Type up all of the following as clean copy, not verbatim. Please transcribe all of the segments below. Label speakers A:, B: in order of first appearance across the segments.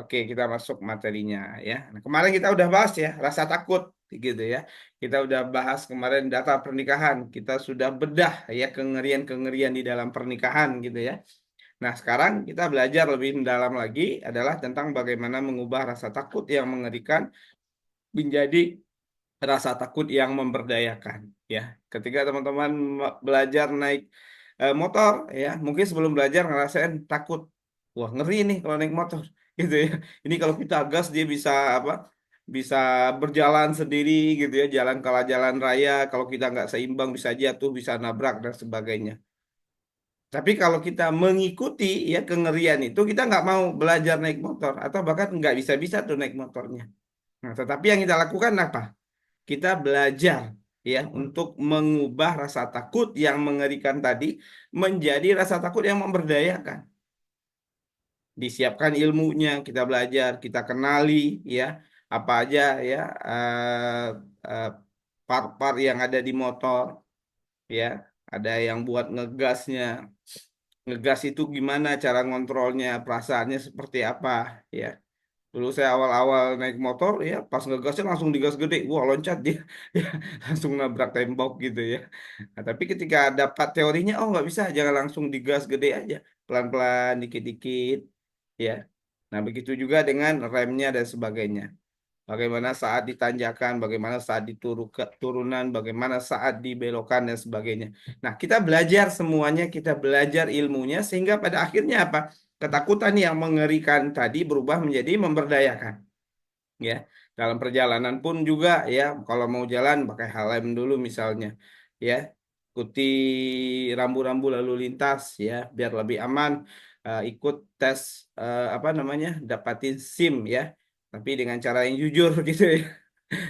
A: Oke, kita masuk materinya ya. Nah, kemarin kita udah bahas ya rasa takut gitu ya. Kita udah bahas kemarin data pernikahan. Kita sudah bedah ya kengerian-kengerian di dalam pernikahan gitu ya. Nah, sekarang kita belajar lebih mendalam lagi adalah tentang bagaimana mengubah rasa takut yang mengerikan menjadi rasa takut yang memberdayakan ya. Ketika teman-teman belajar naik motor ya, mungkin sebelum belajar ngerasain takut. Wah, ngeri nih kalau naik motor gitu ya. Ini kalau kita gas dia bisa apa? Bisa berjalan sendiri gitu ya, jalan kalah jalan raya. Kalau kita nggak seimbang bisa jatuh, bisa nabrak dan sebagainya. Tapi kalau kita mengikuti ya kengerian itu, kita nggak mau belajar naik motor atau bahkan nggak bisa-bisa tuh naik motornya. Nah, tetapi yang kita lakukan apa? Kita belajar ya untuk mengubah rasa takut yang mengerikan tadi menjadi rasa takut yang memberdayakan. Disiapkan ilmunya, kita belajar, kita kenali ya apa aja ya eh, eh, part-part yang ada di motor ya. Ada yang buat ngegasnya. Ngegas itu gimana cara ngontrolnya, perasaannya seperti apa ya. Dulu saya awal-awal naik motor ya, pas ngegasnya langsung digas gede, wah loncat dia, ya, langsung nabrak tembok gitu ya. Nah, tapi ketika dapat teorinya, oh nggak bisa, jangan langsung digas gede aja, pelan-pelan, dikit-dikit, ya. Nah begitu juga dengan remnya dan sebagainya. Bagaimana saat ditanjakan, bagaimana saat turunan, bagaimana saat dibelokan dan sebagainya. Nah, kita belajar semuanya, kita belajar ilmunya sehingga pada akhirnya apa? Ketakutan yang mengerikan tadi berubah menjadi memberdayakan, ya. Dalam perjalanan pun juga ya, kalau mau jalan pakai helm dulu misalnya, ya. Ikuti rambu-rambu lalu lintas ya, biar lebih aman. Ikut tes apa namanya? Dapatin SIM ya. Tapi dengan cara yang jujur gitu ya.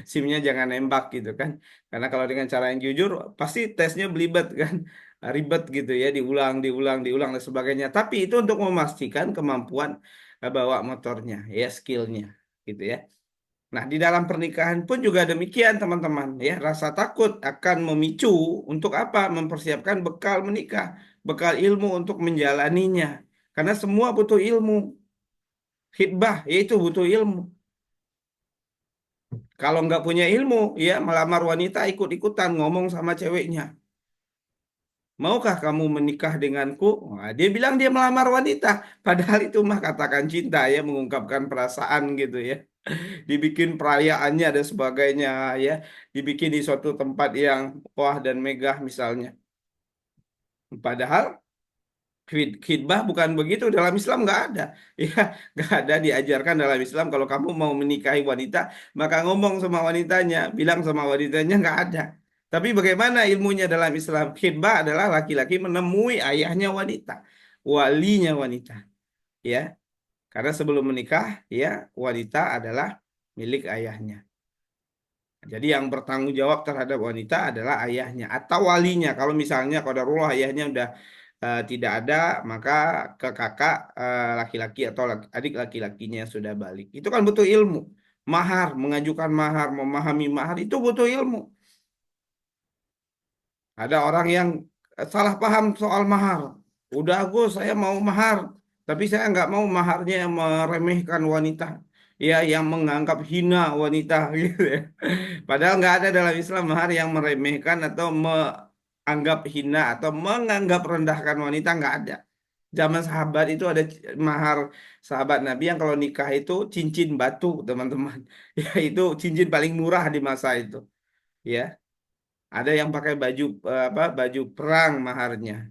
A: SIM-nya jangan nembak gitu kan. Karena kalau dengan cara yang jujur pasti tesnya belibet kan. Ribet gitu ya, diulang, diulang, diulang dan sebagainya. Tapi itu untuk memastikan kemampuan bawa motornya ya, skillnya gitu ya. Nah, di dalam pernikahan pun juga demikian, teman-teman. Ya, rasa takut akan memicu untuk apa? Mempersiapkan bekal menikah, bekal ilmu untuk menjalaninya. Karena semua butuh ilmu. Khitbah, yaitu butuh ilmu. Kalau nggak punya ilmu, ya melamar wanita ikut-ikutan ngomong sama ceweknya. Maukah kamu menikah denganku? Wah, dia bilang dia melamar wanita. Padahal itu mah katakan cinta ya, mengungkapkan perasaan gitu ya. Dibikin perayaannya dan sebagainya ya, dibikin di suatu tempat yang wah dan megah misalnya. Padahal khidbah bukan begitu, dalam Islam nggak ada ya, nggak ada diajarkan dalam Islam kalau kamu mau menikahi wanita maka ngomong sama wanitanya, bilang sama wanitanya, nggak ada. Tapi bagaimana ilmunya dalam Islam? Khidbah adalah laki-laki menemui ayahnya wanita, walinya wanita ya, karena sebelum menikah ya wanita adalah milik ayahnya. Jadi yang bertanggung jawab terhadap wanita adalah ayahnya atau walinya. Kalau misalnya qadarullah ayahnya udah tidak ada, maka ke kakak laki-laki atau adik laki-lakinya sudah balik. Itu kan butuh ilmu. Mahar, mengajukan mahar, memahami mahar itu butuh ilmu. Ada orang yang salah paham soal mahar. Udah Gus, saya mau mahar, tapi saya nggak mau maharnya yang meremehkan wanita, ya yang menganggap hina wanita gitu ya. Padahal nggak ada dalam Islam mahar yang meremehkan atau menganggap hina atau menganggap rendahkan wanita, nggak ada. Zaman sahabat itu ada mahar sahabat Nabi yang kalau nikah itu cincin batu, teman-teman. Ya itu cincin paling murah di masa itu. Ya, ada yang pakai baju apa baju perang maharnya.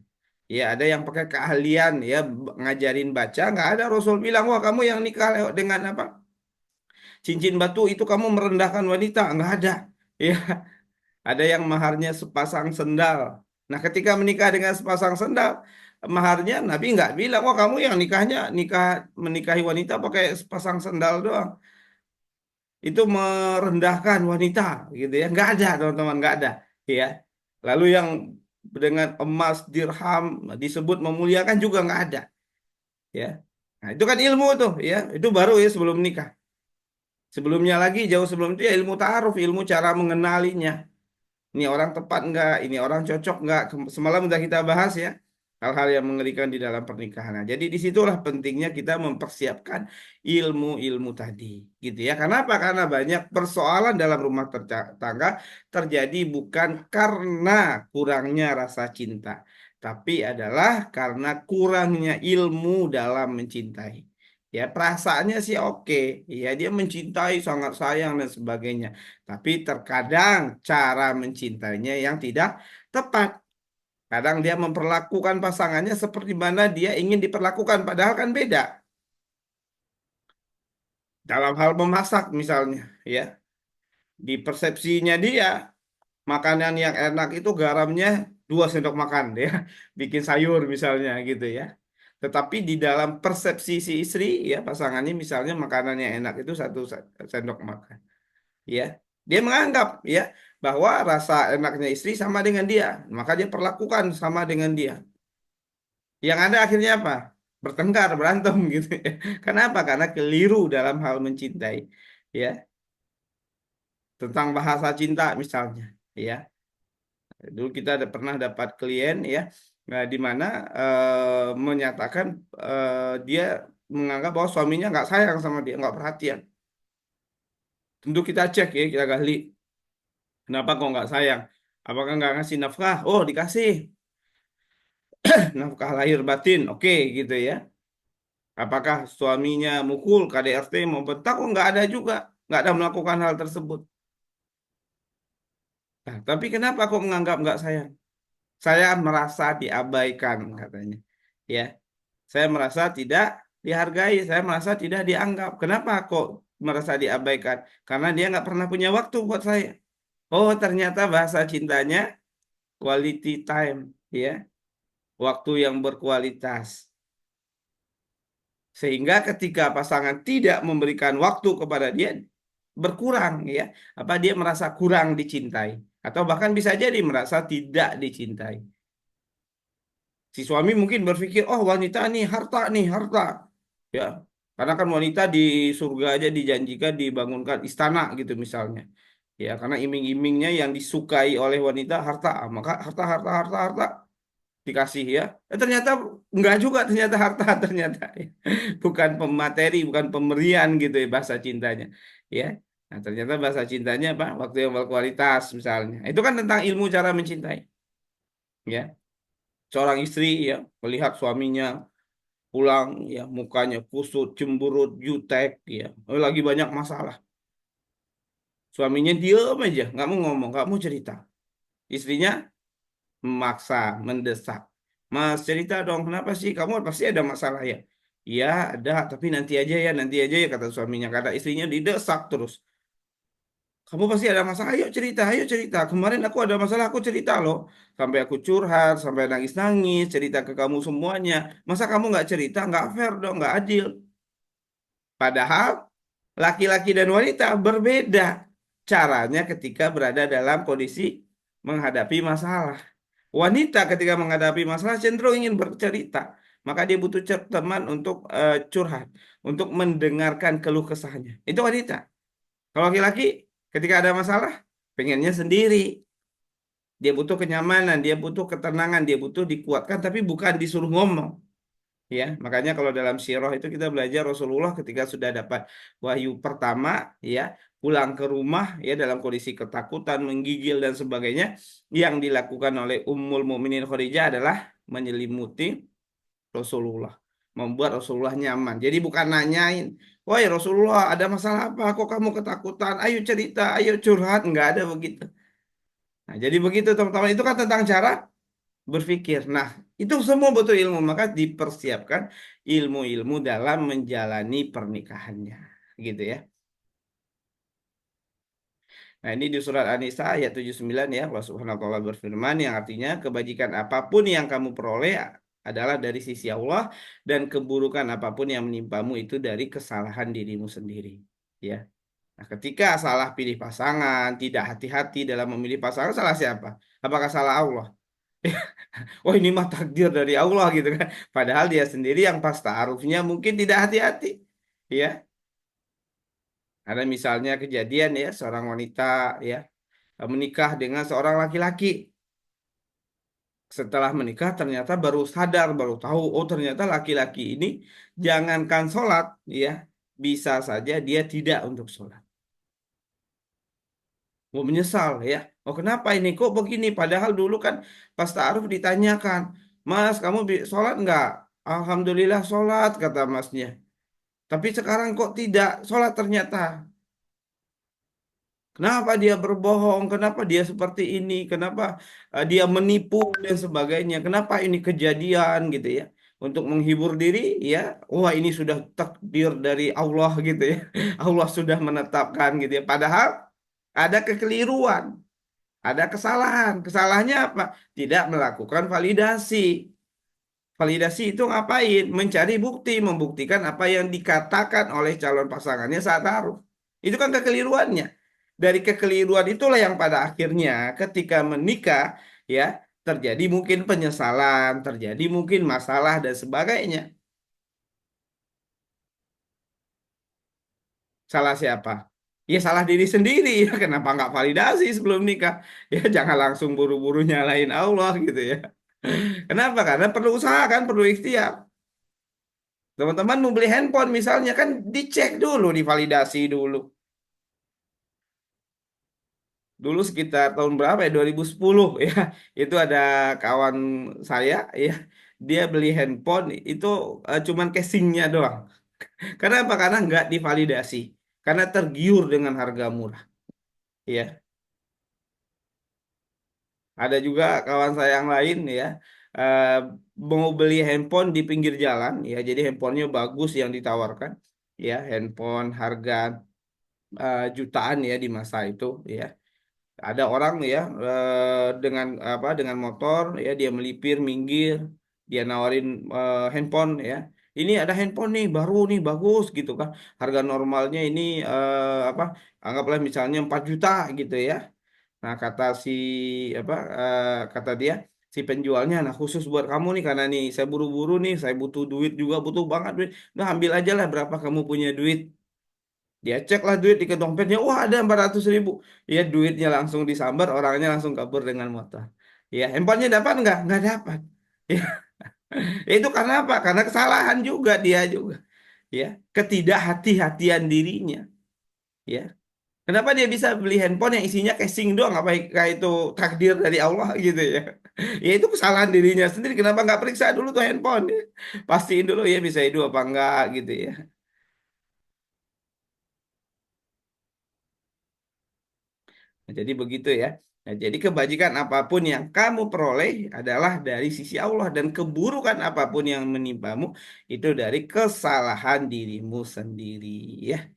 A: Ya, ada yang pakai keahlian ya ngajarin baca. Nggak ada Rasul bilang, wah kamu yang nikah dengan apa cincin batu itu kamu merendahkan wanita. Nggak ada. Ya, ada yang maharnya sepasang sendal. Nah, ketika menikah dengan sepasang sendal, maharnya Nabi nggak bilang, wah kamu yang nikah menikahi wanita pakai sepasang sendal doang. Itu merendahkan wanita, gitu ya. Nggak ada, teman-teman, nggak ada. Ya. Lalu yang dengan emas, dirham disebut memuliakan juga nggak ada. Ya. Nah, itu kan ilmu tuh, ya. Itu baru ya sebelum nikah. Sebelumnya lagi, jauh sebelum itu ya ilmu ta'aruf, ilmu cara mengenalinya. Ini orang tepat nggak? Ini orang cocok nggak? Semalam udah kita bahas ya. hal-hal yang mengerikan di dalam pernikahan. Nah, jadi disitulah pentingnya kita mempersiapkan ilmu-ilmu tadi, gitu ya. Kenapa? Karena banyak persoalan dalam rumah tangga terjadi bukan karena kurangnya rasa cinta, tapi adalah karena kurangnya ilmu dalam mencintai. Ya, perasaannya sih oke, ya dia mencintai, sangat sayang dan sebagainya. Tapi terkadang cara mencintainya yang tidak tepat. Kadang dia memperlakukan pasangannya seperti mana dia ingin diperlakukan, padahal kan beda. Dalam hal memasak misalnya, ya, di persepsinya dia, makanan yang enak itu garamnya 2 sendok makan, ya, bikin sayur misalnya gitu ya. Tetapi di dalam persepsi si istri, ya, pasangannya misalnya makanan yang enak itu 1 sendok makan, ya. Dia menganggap, ya, bahwa rasa enaknya istri sama dengan dia, maka dia perlakukan sama dengan dia. Yang ada akhirnya apa? Bertengkar, berantem gitu. Kenapa? Karena keliru dalam hal mencintai. Ya, tentang bahasa cinta misalnya. Ya, dulu kita ada pernah dapat klien ya, nah, di mana menyatakan dia menganggap bahwa suaminya nggak sayang sama dia, nggak perhatian. Tentu kita cek ya, kita gali. Kenapa kok nggak sayang? Apakah nggak ngasih nafkah? Oh, dikasih nafkah lahir batin. Oke, gitu ya. Apakah suaminya mukul, KDRT, mau bentak? Oh, nggak ada juga. Nggak ada melakukan hal tersebut. Nah, tapi kenapa kok menganggap nggak sayang? Saya merasa diabaikan, katanya. Ya, saya merasa tidak dihargai, saya merasa tidak dianggap. Kenapa kok merasa diabaikan? Karena dia nggak pernah punya waktu buat saya. Oh, ternyata bahasa cintanya quality time, ya, waktu yang berkualitas. Sehingga ketika pasangan tidak memberikan waktu kepada dia, berkurang ya. Apa dia merasa kurang dicintai atau bahkan bisa jadi merasa tidak dicintai. Si suami mungkin berpikir, "Oh, wanita nih harta nih, harta." Ya. Karena kan wanita di surga aja dijanjikan dibangunkan istana gitu misalnya. Ya, karena iming-imingnya yang disukai oleh wanita harta, maka harta harta harta harta dikasih ya. Ternyata enggak juga, ternyata harta ternyata ya. Bukan pemateri, bukan pemberian gitu ya bahasa cintanya. Ya. Nah, ternyata bahasa cintanya apa? Waktu yang berkualitas misalnya. Itu kan tentang ilmu cara mencintai, ya. Seorang istri ya melihat suaminya pulang ya mukanya kusut, cemberut, jutek ya. Lagi banyak masalah. Suaminya diem aja, nggak mau ngomong, nggak mau cerita. Istrinya memaksa, mendesak. Mas, cerita dong, kenapa sih? Kamu pasti ada masalah ya? Iya, ada, tapi nanti aja ya, kata suaminya. Kata istrinya didesak terus. Kamu pasti ada masalah, ayo cerita, ayo cerita. Kemarin aku ada masalah, aku cerita loh. Sampai aku curhat, sampai nangis-nangis, cerita ke kamu semuanya. Masa kamu nggak cerita? Nggak fair dong, nggak adil. Padahal laki-laki dan wanita berbeda caranya ketika berada dalam kondisi menghadapi masalah. Wanita ketika menghadapi masalah cenderung ingin bercerita, maka dia butuh teman untuk curhat, untuk mendengarkan keluh kesahnya. Itu wanita. Kalau laki-laki ketika ada masalah, pengennya sendiri. Dia butuh kenyamanan, dia butuh ketenangan, dia butuh dikuatkan, tapi bukan disuruh ngomong. Ya, makanya kalau dalam sirah itu kita belajar Rasulullah ketika sudah dapat wahyu pertama, ya, pulang ke rumah, ya, dalam kondisi ketakutan, menggigil dan sebagainya, yang dilakukan oleh Ummul Mukminin Khadijah adalah menyelimuti Rasulullah, membuat Rasulullah nyaman. Jadi bukan nanyain, woi Rasulullah ada masalah apa? Kok kamu ketakutan? Ayo cerita, ayo curhat. Nggak ada begitu. Nah, jadi begitu teman-teman. Itu kan tentang cara berpikir. Nah, itu semua butuh ilmu, maka dipersiapkan ilmu-ilmu dalam menjalani pernikahannya, gitu ya. Nah, ini di surat An-Nisa ayat 79 ya, Allah Subhanahu wa taala berfirman yang artinya kebajikan apapun yang kamu peroleh adalah dari sisi Allah dan keburukan apapun yang menimpamu itu dari kesalahan dirimu sendiri, ya. Nah, ketika salah pilih pasangan, tidak hati-hati dalam memilih pasangan, salah siapa? Apakah salah Allah? Oh, ini mah takdir dari Allah gitu kan. Padahal dia sendiri yang pas ta'arufnya mungkin tidak hati-hati. Ya, ada misalnya kejadian ya seorang wanita ya menikah dengan seorang laki-laki. Setelah menikah ternyata baru sadar, baru tahu, oh ternyata laki-laki ini jangankan sholat, ya, bisa saja dia tidak untuk sholat. Oh, menyesal ya. Oh kenapa ini kok begini? Padahal dulu kan pas ta'aruf ditanyakan, Mas kamu sholat nggak? Alhamdulillah sholat kata masnya. Tapi sekarang kok tidak sholat ternyata. Kenapa dia berbohong? Kenapa dia seperti ini? Kenapa dia menipu dan sebagainya? Kenapa ini kejadian gitu ya? Untuk menghibur diri ya, wah ini sudah takdir dari Allah gitu ya. Allah sudah menetapkan gitu ya. Padahal ada kekeliruan, ada kesalahan. Kesalahannya apa? Tidak melakukan validasi. Validasi itu ngapain? Mencari bukti, membuktikan apa yang dikatakan oleh calon pasangannya saat taruh. Itu kan kekeliruannya. Dari kekeliruan itulah yang pada akhirnya ketika menikah ya terjadi mungkin penyesalan, terjadi mungkin masalah dan sebagainya. Salah siapa? Ya salah diri sendiri ya. Kenapa nggak validasi sebelum nikah? Ya jangan langsung buru-buru nyalain Allah gitu ya. Kenapa? Karena perlu usaha kan, perlu ikhtiar. Teman-teman mau beli handphone misalnya kan dicek dulu, divalidasi dulu. Dulu sekitar tahun berapa ya? 2010 ya. Itu ada kawan saya ya, dia beli handphone itu cuman casingnya doang. Kenapa? Karena nggak divalidasi. Karena tergiur dengan harga murah. Ya, ada juga kawan saya yang lain ya, eh, mau beli handphone di pinggir jalan ya. Jadi handphonenya bagus yang ditawarkan ya, handphone harga jutaan ya di masa itu ya. Ada orang ya dengan apa dengan motor ya dia melipir minggir, dia nawarin handphone ya. Ini ada handphone nih baru nih bagus gitu kan. Harga normalnya ini apa anggaplah misalnya 4 juta gitu ya. Nah, kata si apa kata dia si penjualnya, nah khusus buat kamu nih karena nih saya buru-buru nih, saya butuh duit juga butuh banget duit. Nah, ambil aja lah berapa kamu punya duit. Dia cek lah duit di ke dompetnya, wah ada 400.000. Ya duitnya langsung disambar, orangnya langsung kabur dengan motor. Ya handphonenya dapat nggak? Nggak dapat. Ya, itu karena apa? Karena kesalahan juga dia juga. Ya, ketidakhati-hatian dirinya. Ya, kenapa dia bisa beli handphone yang isinya casing doang? Apa kayak itu takdir dari Allah gitu ya? Ya itu kesalahan dirinya sendiri. Kenapa nggak periksa dulu tuh handphone? Ya? Pastiin dulu ya bisa hidup apa enggak gitu ya. Nah, jadi begitu ya. Nah, jadi kebajikan apapun yang kamu peroleh adalah dari sisi Allah dan keburukan apapun yang menimpamu itu dari kesalahan dirimu sendiri ya.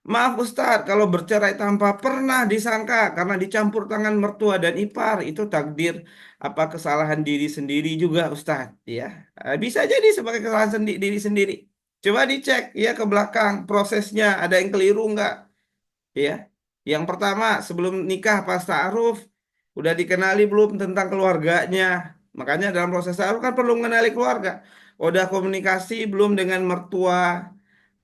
A: Maaf Ustadz, kalau bercerai tanpa pernah disangka karena dicampur tangan mertua dan ipar itu takdir apa kesalahan diri sendiri juga Ustadz ya. Bisa jadi sebagai kesalahan diri sendiri. Coba dicek ya ke belakang prosesnya ada yang keliru nggak? Ya. Yang pertama, sebelum nikah pas ta'aruf, udah dikenali belum tentang keluarganya. Makanya dalam proses ta'aruf kan perlu mengenali keluarga. Udah komunikasi belum dengan mertua,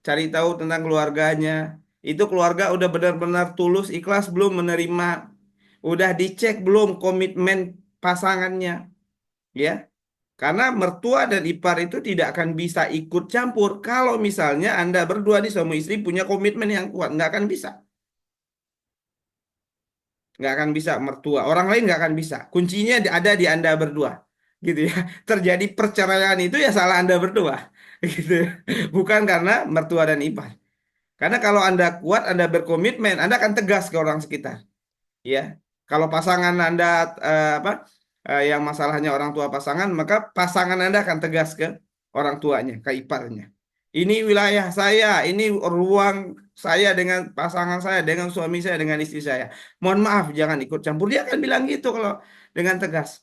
A: cari tahu tentang keluarganya. Itu keluarga udah benar-benar tulus, ikhlas belum menerima. Udah dicek belum komitmen pasangannya, ya. Karena mertua dan ipar itu tidak akan bisa ikut campur kalau misalnya Anda berdua nih suami istri punya komitmen yang kuat, nggak akan bisa. Nggak akan bisa mertua orang lain nggak akan bisa, kuncinya ada di anda berdua gitu ya. Terjadi perceraian itu ya salah anda berdua gitu ya. Bukan karena mertua dan ipar, karena kalau anda kuat anda berkomitmen anda akan tegas ke orang sekitar ya. Kalau pasangan anda apa yang masalahnya orang tua pasangan, maka pasangan anda akan tegas ke orang tuanya, ke iparnya. Ini wilayah saya, ini ruang saya dengan pasangan saya, dengan suami saya, dengan istri saya. Mohon maaf, jangan ikut campur. Dia akan bilang gitu kalau dengan tegas.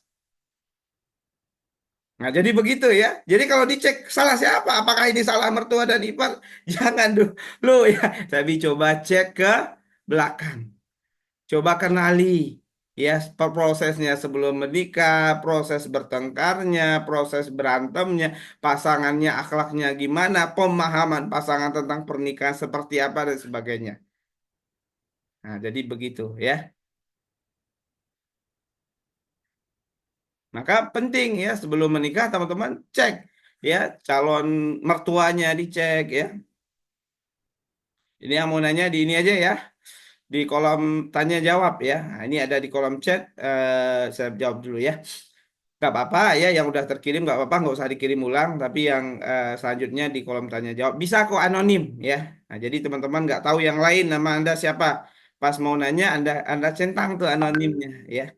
A: Nah, jadi begitu ya. Jadi kalau dicek salah siapa, apakah ini salah mertua dan ipar? Jangan dulu ya. Tapi coba cek ke belakang. Coba kenali ya prosesnya sebelum menikah, proses bertengkarnya, proses berantemnya, pasangannya akhlaknya gimana, pemahaman pasangan tentang pernikahan seperti apa dan sebagainya. Nah, jadi begitu ya. Maka penting ya sebelum menikah teman-teman cek ya calon mertuanya dicek ya. Ini yang mau nanya di ini aja ya, di kolom tanya jawab ya. Nah, ini ada di kolom chat, saya jawab dulu ya. Nggak apa-apa ya, yang udah terkirim nggak apa-apa, nggak usah dikirim ulang. Tapi yang selanjutnya di kolom tanya jawab bisa kok anonim ya. Nah, jadi teman-teman nggak tahu yang lain nama Anda siapa. Pas mau nanya Anda centang tuh anonimnya ya.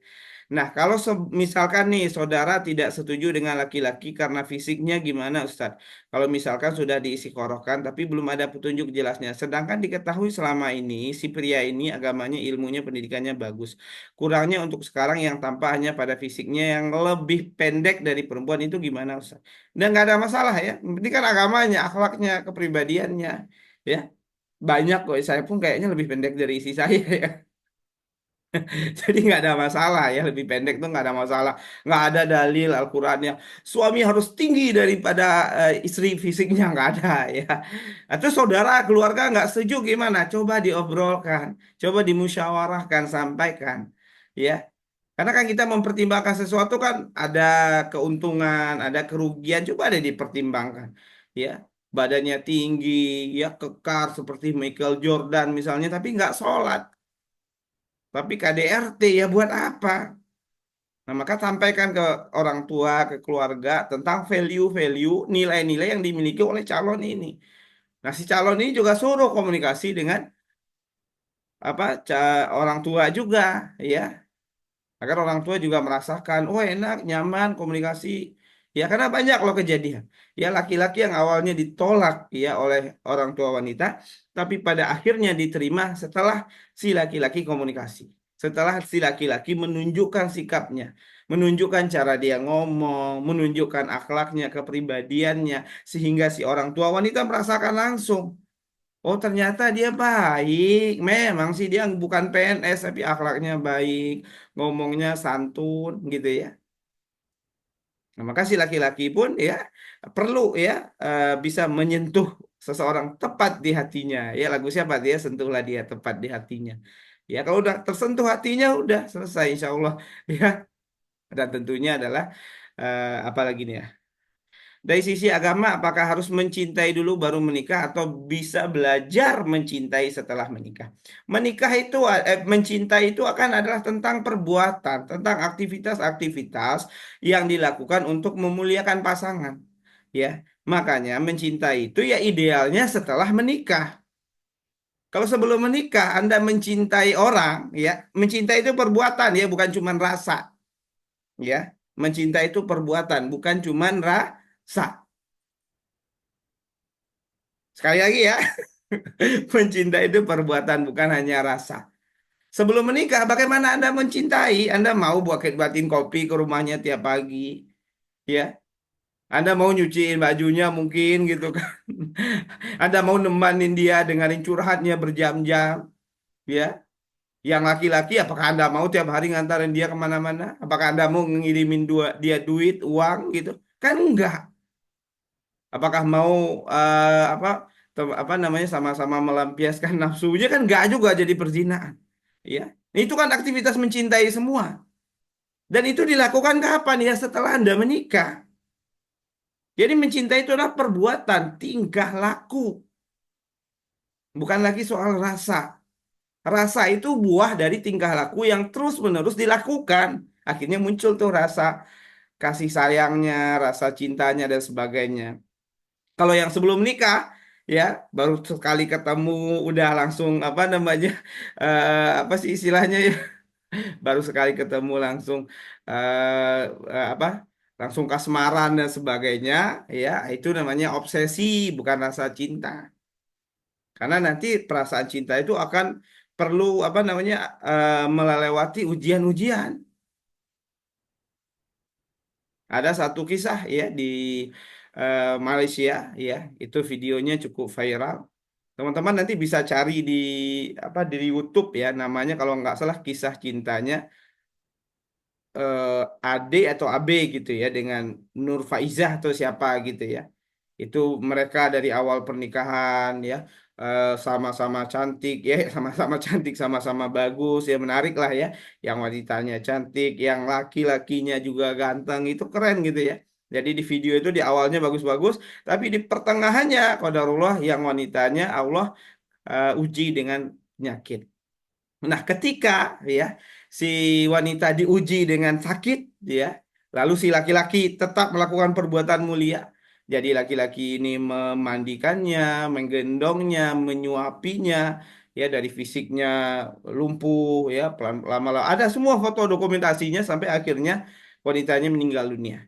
A: Nah, kalau misalkan nih saudara tidak setuju dengan laki-laki karena fisiknya gimana Ustadz? Kalau misalkan sudah diisi korokan tapi belum ada petunjuk jelasnya. Sedangkan diketahui selama ini si pria ini agamanya, ilmunya, pendidikannya bagus. Kurangnya untuk sekarang yang tampak hanya pada fisiknya yang lebih pendek dari perempuan itu gimana Ustadz? Dan nggak ada masalah ya. Yang penting kan agamanya, akhlaknya, kepribadiannya. Ya, banyak kok. Saya pun kayaknya lebih pendek dari isi saya ya. Jadi nggak ada masalah ya, lebih pendek tuh nggak ada masalah. Nggak ada dalil Al-Qur'annya suami harus tinggi daripada istri, fisiknya nggak ada ya. Atau saudara keluarga nggak setuju gimana? Coba diobrolkan, coba dimusyawarahkan, sampaikan ya. Karena kan kita mempertimbangkan sesuatu kan ada keuntungan, ada kerugian, coba deh dipertimbangkan ya. Badannya tinggi, ya kekar seperti Michael Jordan misalnya, tapi nggak sholat. Tapi KDRT ya buat apa? Nah, maka sampaikan ke orang tua, ke keluarga tentang value-value, nilai-nilai yang dimiliki oleh calon ini. Nah, si calon ini juga suruh komunikasi dengan orang tua juga, ya. Agar orang tua juga merasakan, oh enak, nyaman, komunikasi. Ya, karena banyak loh kejadian. Ya, laki-laki yang awalnya ditolak ya oleh orang tua wanita, tapi pada akhirnya diterima setelah si laki-laki komunikasi. Setelah si laki-laki menunjukkan sikapnya, menunjukkan cara dia ngomong, menunjukkan akhlaknya, kepribadiannya, sehingga si orang tua wanita merasakan langsung. Oh ternyata dia baik. Memang sih dia bukan PNS tapi akhlaknya baik, ngomongnya santun gitu ya. Nah, maka si laki-laki pun ya perlu ya bisa menyentuh seseorang tepat di hatinya. Ya lagu siapa dia sentuhlah dia tepat di hatinya. Ya kalau udah tersentuh hatinya udah selesai insya Allah ya. Dan tentunya adalah apa lagi nih ya? Dari sisi agama, apakah harus mencintai dulu baru menikah atau bisa belajar mencintai setelah menikah? Menikah itu, mencintai itu akan adalah tentang perbuatan, tentang aktivitas-aktivitas yang dilakukan untuk memuliakan pasangan. Ya, makanya mencintai itu ya idealnya setelah menikah. Kalau sebelum menikah Anda mencintai orang, ya, mencintai itu perbuatan ya, bukan cuma rasa, ya. Mencintai itu perbuatan, bukan cuma rasa. Sekali lagi ya. Mencinta itu perbuatan bukan hanya rasa. Sebelum menikah, bagaimana Anda mencintai? Anda mau buatin kopi ke rumahnya tiap pagi, ya? Anda mau nyuciin bajunya mungkin gitu kan? Anda mau nemanin dia dengerin curhatnya berjam-jam, ya? Yang laki-laki, apakah Anda mau tiap hari ngantarin dia kemana-mana? Apakah Anda mau ngirimin dia duit, uang gitu? Kan enggak. Apakah mau apa namanya sama-sama melampiaskan nafsunya kan enggak juga jadi perzinahan. Ya, itu kan aktivitas mencintai semua. Dan itu dilakukan kapan ya setelah Anda menikah. Jadi mencintai itu adalah perbuatan, tingkah laku, bukan lagi soal rasa. Rasa itu buah dari tingkah laku yang terus-menerus dilakukan. Akhirnya muncul tuh rasa kasih sayangnya, rasa cintanya dan sebagainya. Kalau yang sebelum nikah, ya baru sekali ketemu udah langsung apa namanya, apa sih istilahnya ya, baru sekali ketemu langsung apa, langsung kasmaran dan sebagainya, ya itu namanya obsesi bukan rasa cinta. Karena nanti perasaan cinta itu akan perlu apa namanya melewati ujian-ujian. Ada satu kisah ya di Malaysia ya, itu videonya cukup viral. Teman-teman nanti bisa cari di apa di YouTube ya, namanya kalau nggak salah kisah cintanya eh, Ade atau AB gitu ya dengan Nur Faizah atau siapa gitu ya. Itu mereka dari awal pernikahan ya. sama-sama cantik ya, sama-sama cantik, sama-sama bagus ya, menarik lah ya. Yang wanitanya cantik, yang laki-lakinya juga ganteng, itu keren gitu ya. Jadi di video itu di awalnya bagus-bagus, tapi di pertengahannya qadarullah yang wanitanya Allah uji dengan penyakit. Nah, ketika ya si wanita diuji dengan sakit, ya, lalu si laki-laki tetap melakukan perbuatan mulia. Jadi laki-laki ini memandikannya, menggendongnya, menyuapinya, ya dari fisiknya lumpuh, ya lama-lama ada semua foto dokumentasinya sampai akhirnya wanitanya meninggal dunia.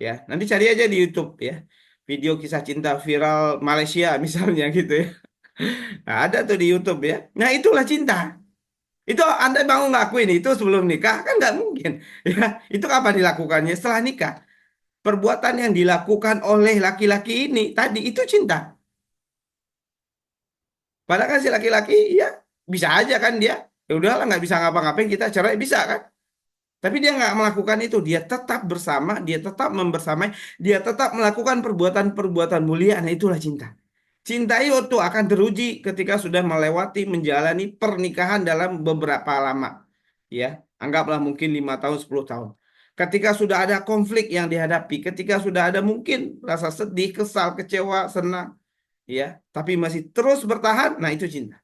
A: Ya, nanti cari aja di YouTube ya, video kisah cinta viral Malaysia misalnya gitu ya. Nah, ada tuh di YouTube ya. Nah, itulah cinta. Itu Anda mau ngakuin itu sebelum nikah? Kan nggak mungkin. Ya, itu kapan dilakukannya? Setelah nikah. Perbuatan yang dilakukan oleh laki-laki ini tadi itu cinta. Padahal kan si laki-laki ya bisa aja kan dia. Ya udahlah nggak bisa ngapa-ngapain kita cerai bisa kan? Tapi dia nggak melakukan itu. Dia tetap bersama, dia tetap membersamai, dia tetap melakukan perbuatan-perbuatan mulia. Nah itulah cinta. Cinta itu akan teruji ketika sudah melewati menjalani pernikahan dalam beberapa lama. Ya, anggaplah mungkin 5 tahun, 10 tahun. Ketika sudah ada konflik yang dihadapi, ketika sudah ada mungkin rasa sedih, kesal, kecewa, senang, ya, tapi masih terus bertahan, nah itu cinta.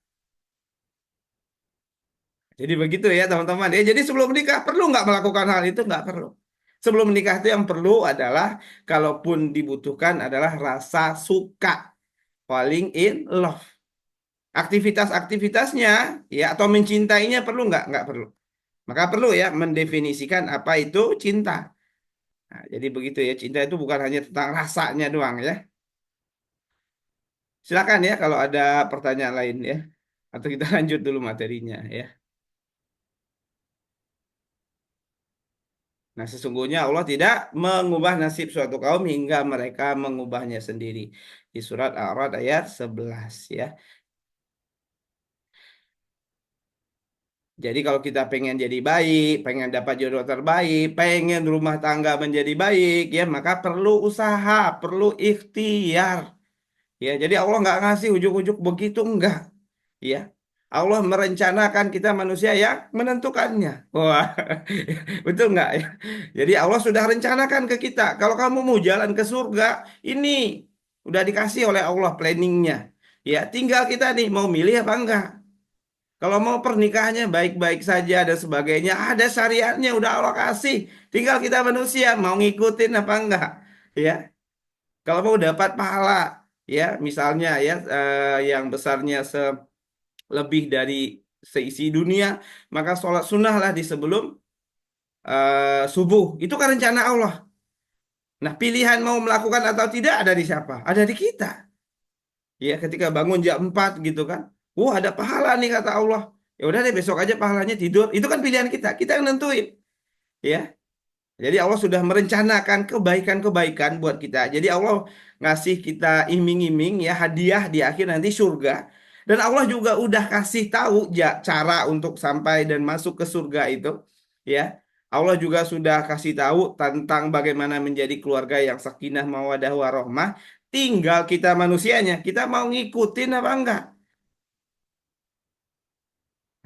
A: Jadi begitu ya teman-teman. Ya, jadi sebelum menikah perlu nggak melakukan hal itu? Nggak perlu. Sebelum menikah itu yang perlu adalah, kalaupun dibutuhkan adalah rasa suka, falling in love. Aktivitas-aktivitasnya ya atau mencintainya perlu nggak? Nggak perlu. Maka perlu ya mendefinisikan apa itu cinta. Nah, jadi begitu ya, cinta itu bukan hanya tentang rasanya doang ya. Silakan ya kalau ada pertanyaan lain ya. Atau kita lanjut dulu materinya ya. Nah, sesungguhnya Allah tidak mengubah nasib suatu kaum hingga mereka mengubahnya sendiri. Di surat Al-A'raf ayat 11 ya. Jadi kalau kita pengen jadi baik, pengen dapat jodoh terbaik, pengen rumah tangga menjadi baik, ya maka perlu usaha, perlu ikhtiar. Ya, jadi Allah nggak ngasih ujuk-ujuk begitu enggak. Ya, Allah merencanakan kita manusia yang menentukannya. Wah, betul nggak ya? Jadi Allah sudah rencanakan ke kita. Kalau kamu mau jalan ke surga, ini udah dikasih oleh Allah planningnya. Ya, tinggal kita nih mau milih apa enggak. Kalau mau pernikahannya baik-baik saja dan sebagainya, ada syariatnya udah Allah kasih. Tinggal kita manusia mau ngikutin apa enggak. Ya, kalau mau dapat pahala, ya misalnya ya yang besarnya lebih dari seisi dunia, maka sholat sunnah lah di sebelum subuh. Itu kan rencana Allah. Nah, pilihan mau melakukan atau tidak ada di siapa? Ada di kita. Ya, ketika bangun jam 4 gitu kan. Wah, ada pahala nih kata Allah. Ya udah deh besok aja pahalanya tidur. Itu kan pilihan kita. Kita yang nentuin. Ya. Jadi Allah sudah merencanakan kebaikan-kebaikan buat kita. Jadi Allah ngasih kita iming-iming ya hadiah di akhir nanti surga. Dan Allah juga udah kasih tahu cara untuk sampai dan masuk ke surga itu. Ya. Allah juga sudah kasih tahu tentang bagaimana menjadi keluarga yang sakinah mawadah warahmah. Tinggal kita manusianya, kita mau ngikutin apa enggak?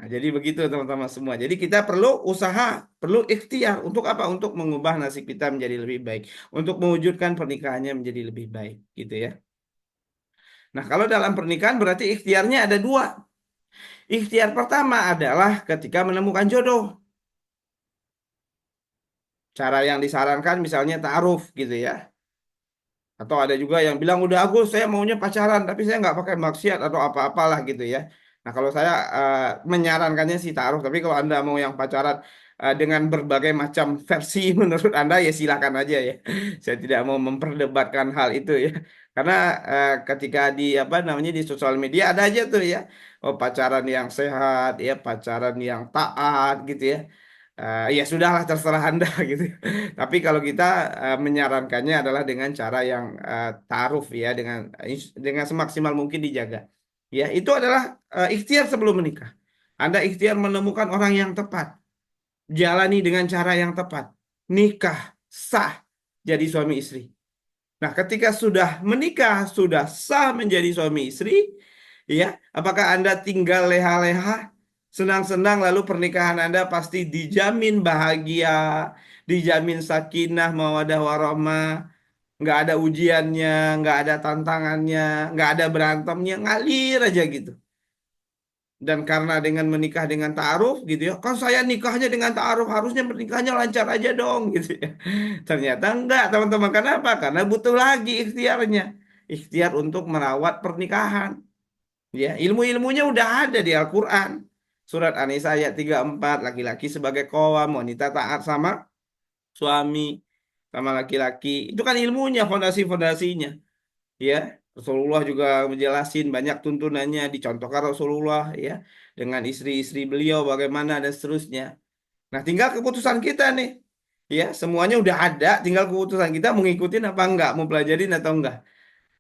A: Nah, jadi begitu teman-teman semua. Jadi kita perlu usaha, perlu ikhtiar untuk apa? Untuk mengubah nasib kita menjadi lebih baik, untuk mewujudkan pernikahannya menjadi lebih baik, gitu ya. Nah, kalau dalam pernikahan berarti ikhtiarnya ada dua. Ikhtiar pertama adalah ketika menemukan jodoh. Cara yang disarankan misalnya ta'aruf gitu ya. Atau ada juga yang bilang udah Agus saya maunya pacaran tapi saya nggak pakai maksiat atau apa-apalah gitu ya. Nah kalau saya menyarankannya sih taruh. Tapi kalau Anda mau yang pacaran dengan berbagai macam versi menurut Anda ya silakan aja ya. Saya tidak mau memperdebatkan hal itu ya. Karena ketika di apa namanya di sosial media ada aja tuh ya. Oh pacaran yang sehat ya, pacaran yang taat gitu ya. Ya sudahlah terserah Anda gitu. Tapi kalau kita menyarankannya adalah dengan cara yang ta'aruf ya dengan semaksimal mungkin dijaga. Ya, itu adalah ikhtiar sebelum menikah. Anda ikhtiar menemukan orang yang tepat, jalani dengan cara yang tepat. Nikah sah jadi suami istri. Nah, ketika sudah menikah, sudah sah menjadi suami istri, Ya, apakah Anda tinggal leha-leha, senang-senang, lalu pernikahan Anda pasti dijamin bahagia, dijamin sakinah, mawadah warahmah, nggak ada ujiannya, nggak ada tantangannya, nggak ada berantemnya, ngalir aja gitu. Dan karena dengan menikah dengan ta'aruf gitu ya, kan saya nikahnya dengan ta'aruf, harusnya menikahnya lancar aja dong gitu ya. Ternyata enggak, teman-teman. Kenapa? Karena butuh lagi ikhtiarnya. Ikhtiar untuk merawat pernikahan. Ya, ilmu-ilmunya udah ada di Al-Quran. Surat An-Nisa ayat 34, laki-laki sebagai qawwam, wanita taat sama suami, sama laki-laki. Itu kan ilmunya, fondasi-fondasinya. Ya, Rasulullah juga menjelasin banyak tuntunannya, dicontohkan Rasulullah ya dengan istri-istri beliau bagaimana dan seterusnya. Nah, tinggal keputusan kita nih. Ya, semuanya udah ada, tinggal keputusan kita mau ngikutin apa enggak, mau pelajarin atau enggak.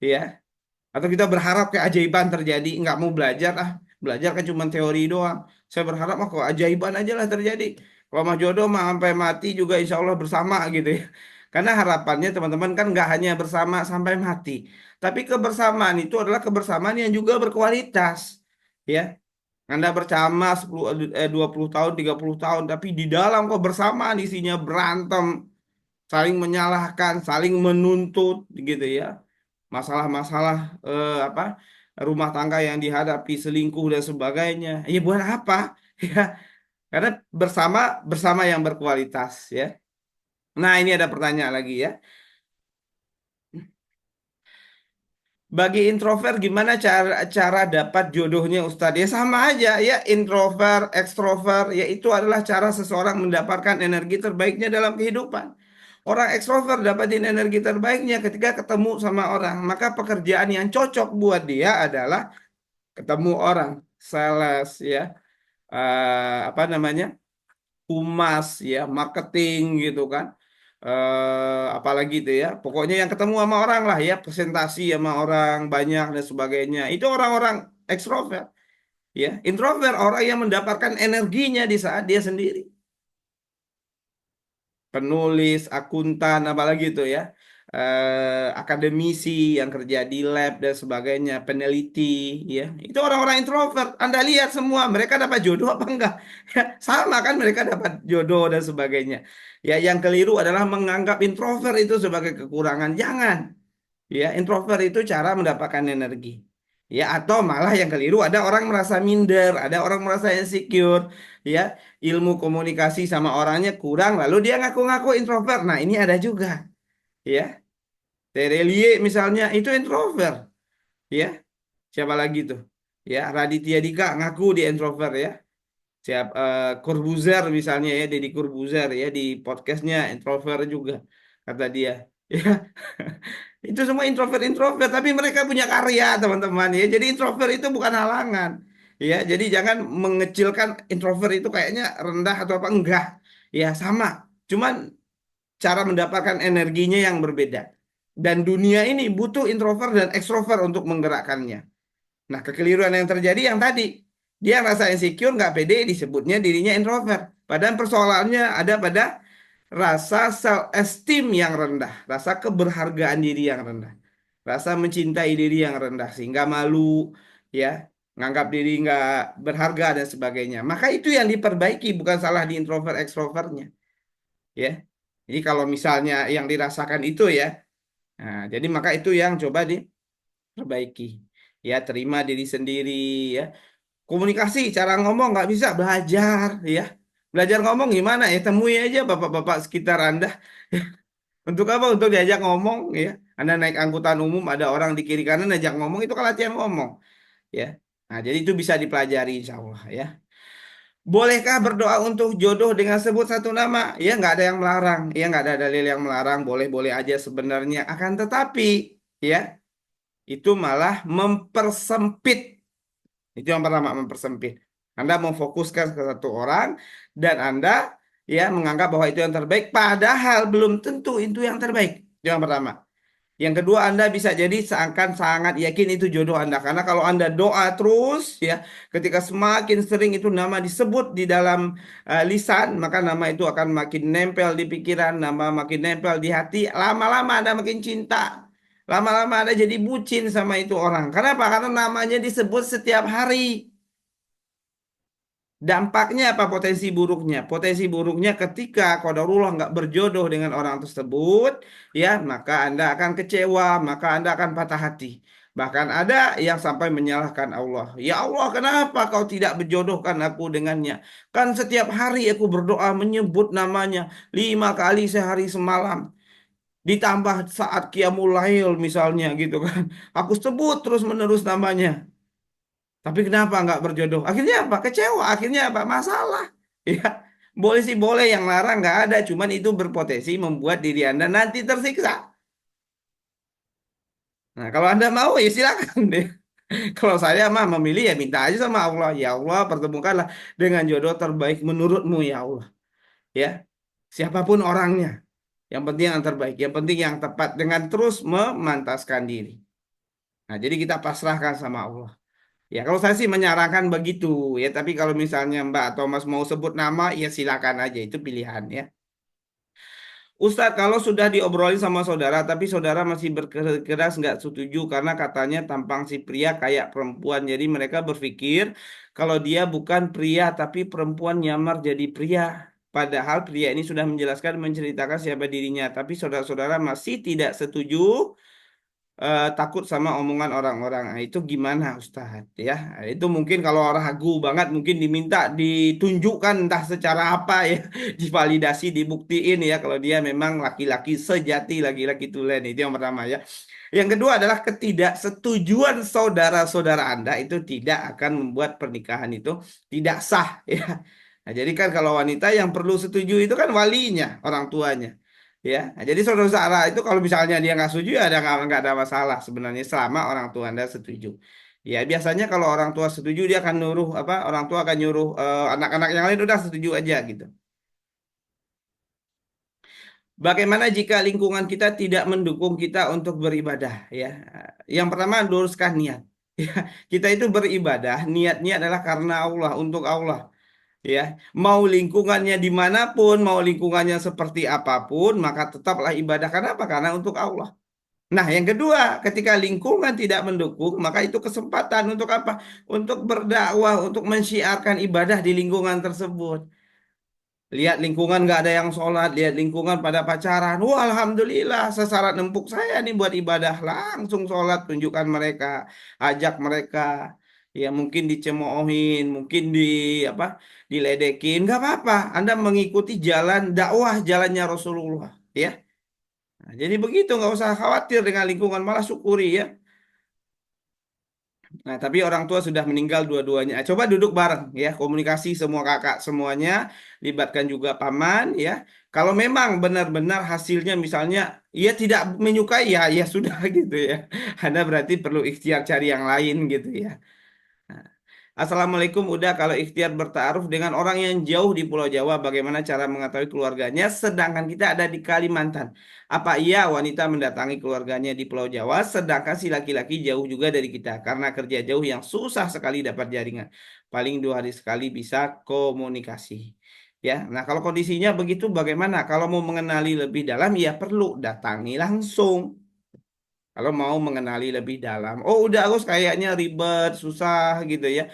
A: Ya, atau kita berharap keajaiban terjadi, nggak mau belajar ah, belajar kan cuma teori doang. Saya berharap mah keajaiban aja lah terjadi. Kalau mah jodoh mah sampai mati juga insya Allah bersama gitu ya. Karena harapannya teman-teman kan nggak hanya bersama sampai mati, tapi kebersamaan itu adalah kebersamaan yang juga berkualitas. Ya, Anda bersama 20 tahun, 30 tahun, tapi di dalam kebersamaan isinya berantem, saling menyalahkan, saling menuntut gitu ya, masalah-masalah apa rumah tangga yang dihadapi, selingkuh dan sebagainya. Ya buat apa? Ya, karena bersama bersama yang berkualitas ya. Nah, ini ada pertanyaan lagi ya. Bagi introvert gimana cara cara dapat jodohnya Ustadz? Ya sama aja ya, introvert, ekstrovert, ya itu adalah cara seseorang mendapatkan energi terbaiknya dalam kehidupan. Orang ekstrovert dapatin energi terbaiknya ketika ketemu sama orang. Maka pekerjaan yang cocok buat dia adalah ketemu orang, sales ya, apa namanya, humas ya, marketing gitu kan, apalagi itu ya, pokoknya yang ketemu sama orang lah ya, presentasi sama orang banyak dan sebagainya, itu orang-orang ekstrovert ya. Introvert orang yang mendapatkan energinya di saat dia sendiri, penulis, akuntan, apalagi itu ya, akademisi yang kerja di lab dan sebagainya, peneliti, ya, itu orang-orang introvert. Anda lihat semua mereka dapat jodoh apa enggak? Ya, sama kan mereka dapat jodoh dan sebagainya. Ya, yang keliru adalah menganggap introvert itu sebagai kekurangan. Jangan. Ya, introvert itu cara mendapatkan energi. Ya, atau malah yang keliru ada orang merasa minder, ada orang merasa insecure, ya, ilmu komunikasi sama orangnya kurang, lalu dia ngaku-ngaku introvert. Nah, ini ada juga, ya. Terelie misalnya itu introvert, ya. Siapa lagi tuh? Ya, Raditya Dika ngaku dia introvert ya. Siap Corbuzier misalnya ya, Deddy Corbuzier ya, di podcastnya introvert juga kata dia. Ya, itu semua introvert-introvert, tapi mereka punya karya, teman-teman ya. Jadi introvert itu bukan halangan. Ya, jadi jangan mengecilkan introvert itu kayaknya rendah atau apa, enggak. Ya, sama. Cuman cara mendapatkan energinya yang berbeda. Dan dunia ini butuh introvert dan ekstrovert untuk menggerakkannya. Nah, kekeliruan yang terjadi yang tadi, dia merasa insecure, nggak pede, disebutnya dirinya introvert. Padahal persoalannya ada pada rasa self esteem yang rendah, rasa keberhargaan diri yang rendah, rasa mencintai diri yang rendah, sehingga malu, ya, nganggap diri nggak berharga dan sebagainya. Maka itu yang diperbaiki, bukan salah di introvert ekstrovertnya, ya. Jadi kalau misalnya yang dirasakan itu ya, nah, jadi maka itu yang coba diperbaiki. Ya, terima diri sendiri, ya. Komunikasi, cara ngomong nggak bisa, belajar, ya. Belajar ngomong gimana ya? Temui aja bapak-bapak sekitar Anda. Untuk apa? Untuk diajak ngomong, ya. Anda naik angkutan umum, ada orang di kiri kanan diajak ngomong, itu kan latihan ngomong, ya. Nah, jadi itu bisa dipelajari, insya Allah, ya. Bolehkah berdoa untuk jodoh dengan sebut satu nama? Ya, nggak ada yang melarang. Ya, nggak ada dalil yang melarang. Boleh-boleh aja sebenarnya. Akan tetapi, ya, itu malah mempersempit. Itu yang pertama, mempersempit. Anda memfokuskan ke satu orang dan Anda ya menganggap bahwa itu yang terbaik, padahal belum tentu itu yang terbaik. Itu yang pertama. Yang kedua, Anda bisa jadi seakan sangat yakin itu jodoh Anda. Karena kalau Anda doa terus, ya, ketika semakin sering itu nama disebut di dalam lisan, maka nama itu akan makin nempel di pikiran, nama makin nempel di hati. Lama-lama Anda makin cinta. Lama-lama Anda jadi bucin sama itu orang. Kenapa? Karena namanya disebut setiap hari. Dampaknya apa potensi buruknya? Potensi buruknya ketika qadarullah nggak berjodoh dengan orang tersebut, ya maka Anda akan kecewa, maka Anda akan patah hati. Bahkan ada yang sampai menyalahkan Allah. Ya Allah, kenapa kau tidak berjodohkan aku dengannya? Kan setiap hari aku berdoa menyebut namanya 5 kali sehari semalam. Ditambah saat Qiyamul Lail misalnya gitu kan. Aku sebut terus-menerus namanya. Tapi kenapa nggak berjodoh? Akhirnya apa? Kecewa. Akhirnya apa? Masalah. Ya, boleh sih boleh yang larang nggak ada. Cuman itu berpotensi membuat diri Anda nanti tersiksa. Nah, kalau Anda mau ya silakan deh. Kalau saya mah memilih ya minta aja sama Allah. Ya Allah, pertemukanlah dengan jodoh terbaik menurutmu ya Allah. Ya, siapapun orangnya. Yang penting yang terbaik. Yang penting yang tepat dengan terus memantaskan diri. Nah, jadi kita pasrahkan sama Allah. Ya, kalau saya sih menyarankan begitu ya. Tapi kalau misalnya Mbak atau Mas mau sebut nama, ya silakan aja itu pilihan ya. Ustadz, kalau sudah diobrolin sama saudara, tapi saudara masih berkeras nggak setuju karena katanya tampang si pria kayak perempuan. Jadi mereka berpikir kalau dia bukan pria, tapi perempuan nyamar jadi pria. Padahal pria ini sudah menjelaskan, menceritakan siapa dirinya. Tapi saudara-saudara masih tidak setuju, takut sama omongan orang-orang. Nah, itu gimana Ustadz ya? Nah, itu mungkin kalau orang ragu banget mungkin diminta ditunjukkan entah secara apa ya, divalidasi, dibuktiin ya kalau dia memang laki-laki sejati, laki-laki tulen. Itu yang pertama ya. Yang kedua adalah ketidaksetujuan saudara-saudara Anda itu tidak akan membuat pernikahan itu tidak sah ya. Nah, jadi kan kalau wanita yang perlu setuju itu kan walinya, orang tuanya. Ya, nah, jadi saudara-saudara itu kalau misalnya dia nggak setuju ya ada nggak ada masalah sebenarnya selama orang tua Anda setuju. Ya, biasanya kalau orang tua setuju dia akan nyuruh apa? Orang tua akan nyuruh anak-anak yang lain udah setuju aja gitu. Bagaimana jika lingkungan kita tidak mendukung kita untuk beribadah ya? Yang pertama luruskan niat. Ya, kita itu beribadah, niatnya adalah karena Allah, untuk Allah. Ya, mau lingkungannya dimanapun, mau lingkungannya seperti apapun, maka tetaplah ibadah. Kenapa? Karena untuk Allah. Nah, yang kedua, ketika lingkungan tidak mendukung, maka itu kesempatan untuk apa? Untuk berdakwah, untuk mensyiarkan ibadah di lingkungan tersebut. Lihat lingkungan nggak ada yang sholat, lihat lingkungan pada pacaran. Wah, alhamdulillah, sasaran empuk saya nih buat ibadah. Langsung sholat, tunjukkan mereka, ajak mereka. Ya mungkin dicemoohin, mungkin di apa, diledekin, nggak apa-apa. Anda mengikuti jalan dakwah, jalannya Rasulullah. Ya, nah, jadi begitu, nggak usah khawatir dengan lingkungan, malah syukuri ya. Nah, tapi orang tua sudah meninggal dua-duanya. Coba duduk bareng ya, komunikasi semua kakak semuanya, libatkan juga paman ya. Kalau memang benar-benar hasilnya misalnya ia tidak menyukai ya, ya sudah gitu ya. Anda berarti perlu ikhtiar cari yang lain gitu ya. Nah, Assalamualaikum, udah kalau ikhtiar bertaaruf dengan orang yang jauh di Pulau Jawa, bagaimana cara mengetahui keluarganya sedangkan kita ada di Kalimantan? Apa iya wanita mendatangi keluarganya di Pulau Jawa sedangkan si laki-laki jauh juga dari kita karena kerja jauh yang susah sekali dapat jaringan. Paling 2 hari sekali bisa komunikasi. Ya, nah kalau kondisinya begitu bagaimana? Kalau mau mengenali lebih dalam ya perlu datangi langsung. Kalau mau mengenali lebih dalam, oh udah Agus kayaknya ribet, susah gitu ya.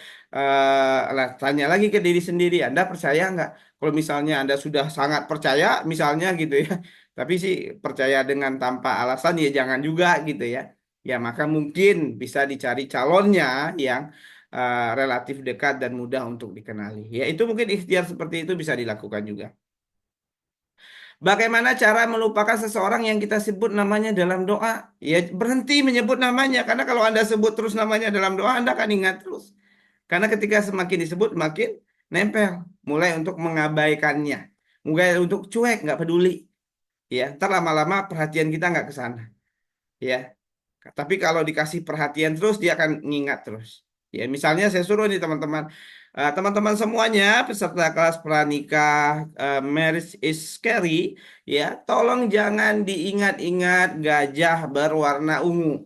A: Lah tanya lagi ke diri sendiri, Anda percaya nggak? Kalau misalnya Anda sudah sangat percaya, misalnya gitu ya, tapi sih percaya dengan tanpa alasan ya jangan juga gitu ya. Ya maka mungkin bisa dicari calonnya yang relatif dekat dan mudah untuk dikenali. Ya itu mungkin ikhtiar seperti itu bisa dilakukan juga. Bagaimana cara melupakan seseorang yang kita sebut namanya dalam doa? Ya berhenti menyebut namanya. Karena kalau Anda sebut terus namanya dalam doa, Anda akan ingat terus. Karena ketika semakin disebut, makin nempel. Mulai untuk mengabaikannya. Mulai untuk cuek, nggak peduli. Ya, ntar lama-lama perhatian kita nggak ke sana. Ya, tapi kalau dikasih perhatian terus, dia akan ngingat terus. Ya, misalnya saya suruh nih teman-teman, teman-teman semuanya peserta kelas pranikah Marriage is Scary, ya, tolong jangan diingat-ingat gajah berwarna ungu.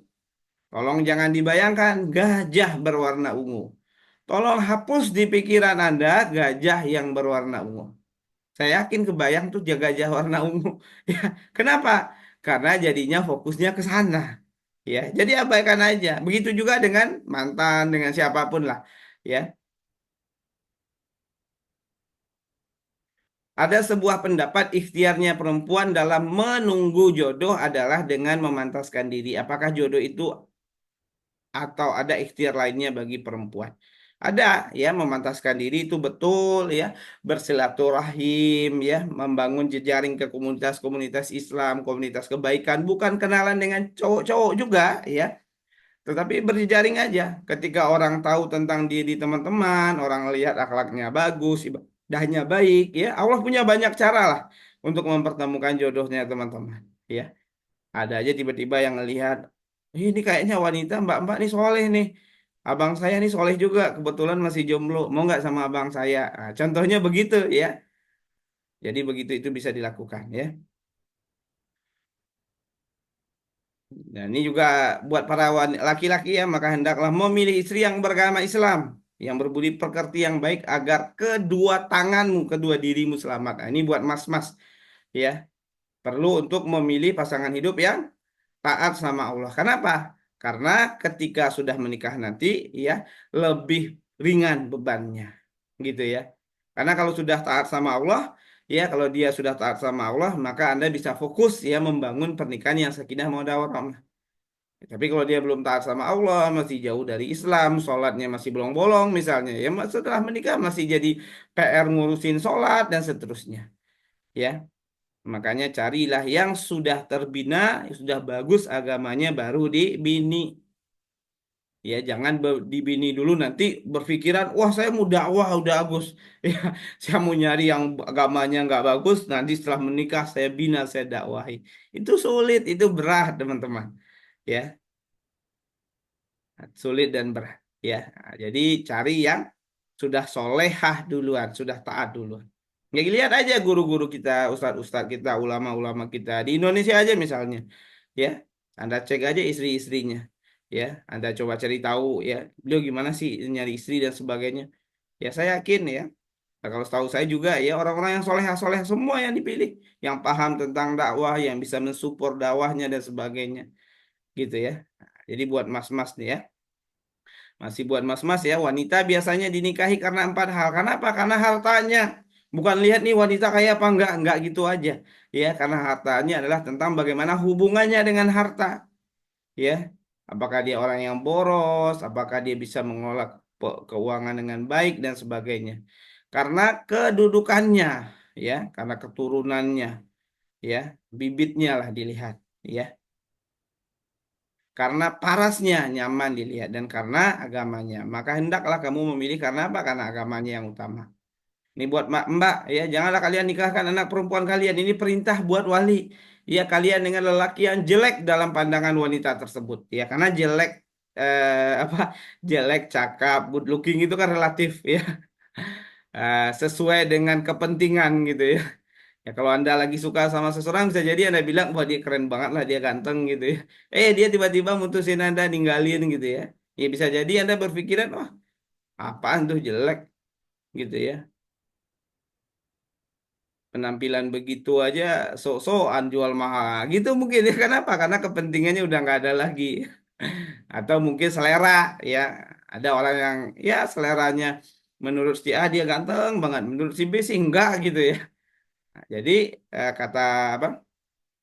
A: Tolong jangan dibayangkan gajah berwarna ungu. Tolong hapus di pikiran Anda gajah yang berwarna ungu. Saya yakin kebayang tuh gajah warna ungu. Ya, kenapa? Karena jadinya fokusnya ke sana. Ya, jadi abaikan aja. Begitu juga dengan mantan, dengan siapapun lah. Ya, ada sebuah pendapat ikhtiarnya perempuan dalam menunggu jodoh adalah dengan memantaskan diri. Apakah jodoh itu atau ada ikhtiar lainnya bagi perempuan? Ada ya, memantaskan diri itu betul ya, bersilaturahim ya, membangun jejaring ke komunitas-komunitas Islam, komunitas kebaikan, bukan kenalan dengan cowok-cowok juga ya. Tetapi berjejaring aja. Ketika orang tahu tentang diri teman-teman, orang lihat akhlaknya bagus, ibadahnya baik, ya Allah punya banyak cara lah untuk mempertemukan jodohnya teman-teman. Ya, ada aja tiba-tiba yang ngelihat, "Ih, ini kayaknya wanita mbak-mbak nih soleh nih. Abang saya nih soleh juga, kebetulan masih jomblo. Mau nggak sama abang saya?" Nah, contohnya begitu ya. Jadi begitu itu bisa dilakukan ya. Dan ini juga buat para laki-laki ya, maka hendaklah memilih istri yang beragama Islam, yang berbudi pekerti yang baik agar kedua tanganmu, kedua dirimu selamat. Nah, ini buat mas-mas ya, perlu untuk memilih pasangan hidup yang taat sama Allah. Kenapa? Karena ketika sudah menikah nanti ya lebih ringan bebannya, gitu ya. Karena kalau sudah taat sama Allah, ya kalau dia sudah taat sama Allah, maka Anda bisa fokus ya membangun pernikahan yang sakinah mawaddah warahmah. Tapi kalau dia belum taat sama Allah, masih jauh dari Islam, sholatnya masih bolong-bolong misalnya, ya setelah menikah masih jadi PR ngurusin sholat dan seterusnya. Ya, makanya carilah yang sudah terbina, yang sudah bagus agamanya baru dibini. Ya, jangan dibini dulu nanti berpikiran, wah saya mau dakwah udah bagus. Ya, saya mau nyari yang agamanya nggak bagus, nanti setelah menikah saya bina, saya dakwahi. Itu sulit, itu berat teman-teman. Ya. Sulit dan berat ya. Nah, jadi cari yang sudah solehah duluan, sudah taat duluan. Ya lihat aja guru-guru kita, ustadz-ustadz kita, ulama-ulama kita di Indonesia aja misalnya, ya. Anda cek aja istri-istrinya, ya. Anda coba cari tahu ya, beliau gimana sih nyari istri dan sebagainya. Ya saya yakin ya. Nah, kalau setahu saya juga ya orang-orang yang soleh semua yang dipilih, yang paham tentang dakwah, yang bisa mensupport dakwahnya dan sebagainya, gitu ya. Nah, jadi buat mas-mas nih ya. Masih buat mas-mas ya, wanita biasanya dinikahi karena empat hal. Kenapa? Karena hartanya. Bukan lihat nih wanita kaya apa enggak gitu aja. Ya, karena hartanya adalah tentang bagaimana hubungannya dengan harta. Ya, apakah dia orang yang boros, apakah dia bisa mengelola keuangan dengan baik dan sebagainya. Karena kedudukannya, ya, karena keturunannya, ya, bibitnya lah dilihat, ya. Karena parasnya nyaman dilihat dan karena agamanya. Maka hendaklah kamu memilih karena apa? Karena agamanya yang utama. Ini buat mbak, ya janganlah kalian nikahkan anak perempuan kalian. Ini perintah buat wali. Ya kalian dengan lelaki yang jelek dalam pandangan wanita tersebut. Ya karena jelek apa jelek, cakap, good looking itu kan relatif ya. Sesuai dengan kepentingan gitu ya. Ya kalau Anda lagi suka sama seseorang bisa jadi Anda bilang, wah dia keren banget lah, dia ganteng gitu ya. Dia tiba-tiba mutusin Anda, ninggalin gitu ya. Ya bisa jadi Anda berpikiran, wah apaan tuh jelek gitu ya. Penampilan begitu aja sok-sokan jual mahal gitu mungkin ya. Kenapa? Karena kepentingannya udah nggak ada lagi. Atau mungkin selera ya. Ada orang yang ya seleranya menurut si A dia ganteng banget, menurut si B sih enggak gitu ya. Nah, jadi kata apa?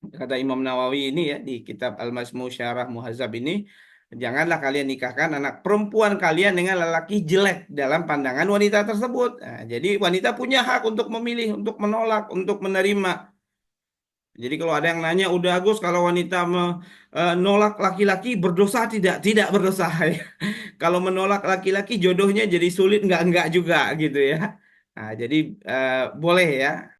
A: Kata Imam Nawawi ini ya di kitab Al-Majmu' Syarah Muhadzab ini, janganlah kalian nikahkan anak perempuan kalian dengan lelaki jelek dalam pandangan wanita tersebut. Nah, jadi wanita punya hak untuk memilih, untuk menolak, untuk menerima. Jadi kalau ada yang nanya, udah Agus kalau wanita menolak laki-laki berdosa tidak? Tidak berdosa. Kalau menolak laki-laki jodohnya jadi sulit, enggak juga gitu ya. Nah, jadi boleh ya.